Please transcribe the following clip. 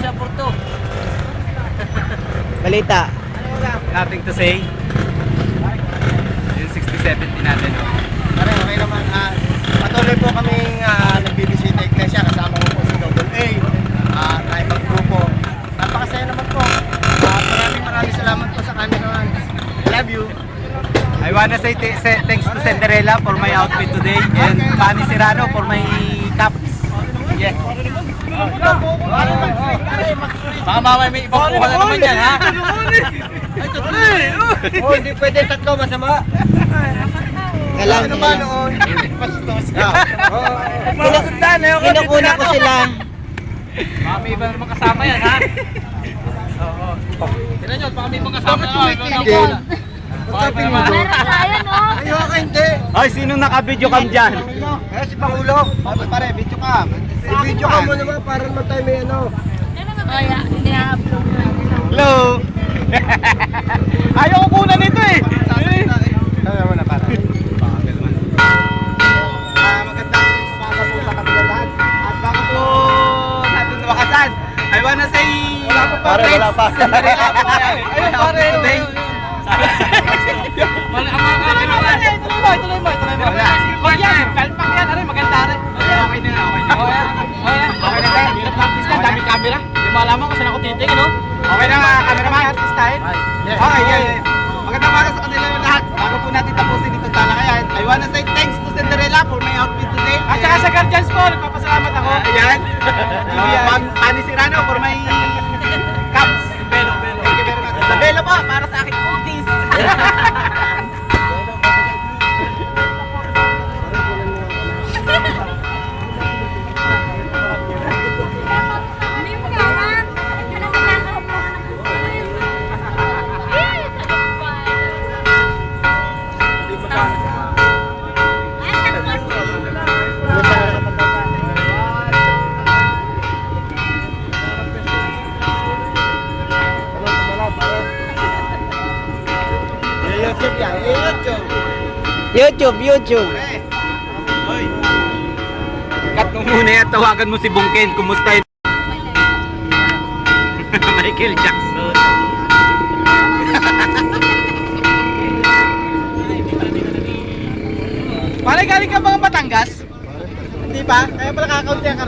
Sandarela Porto. Balita. Nothing to say. Yung 60-70 natin. Pare, okay naman. Patuloy po kaming nagbibisita iglesia. Kasama ko po si Double A. Tayo mag-grupo. Napakasaya naman po. Maraming salamat po sa cameraman. Love you. I wanna say thanks to Cinderella for my outfit today and Manny Serrano for my caps. Yeah. Baka mamaya may ibang kuha na naman yan, ha? Ay, tatlo eh! Oh, hindi pwede tatlo, masama. Ngalang Ano ba noon? Pastos. Kinukuna ko sila. Baka may ibang naman kasama yan, ha? Oo. Tignan nyo, baka may ibang kasama na. Ayaw ka hindi. Ay, sino naka-video cam dyan? Eh, si Pangulo. Pare, video ka. Video ka mo naman para naman tayo may ano. Hello! Ayaw ko kunan nito eh! Ayaw mo na para. Magandang umaga po sa kanila lahat. At bago po natin wakasan, I wanna say Pare, wala pa. Cinderella po ayun pare today. Wala ang mga kameraman. Tuloy mo. Yan, kalpak yan, aray maganda rin. Okay na. Okay na tayo. Hirap practice ka, dami camera. Hindi mo alam kung saan ako titingin, no? Okay na mga cameraman, artist tayo. Okay, yeah. Magandang umaga sa kanila lahat. Bago po natin tapusin itong talakayan, I wanna say thanks to Cinderella for my outfit today. At saka sa Guardians po, nagpapasalamat ako. Ayan. Manny Serrano for my caps. Belo. Thank you very much. Sa Belo po, para sa aking cookies. YouTube. Cut mo muna yan, tawagan mo si Bungken. Kumusta yun? Michael Jackson. Pare, galing ka mga Batangas? Hindi pa? Kaya pala kakaunti ang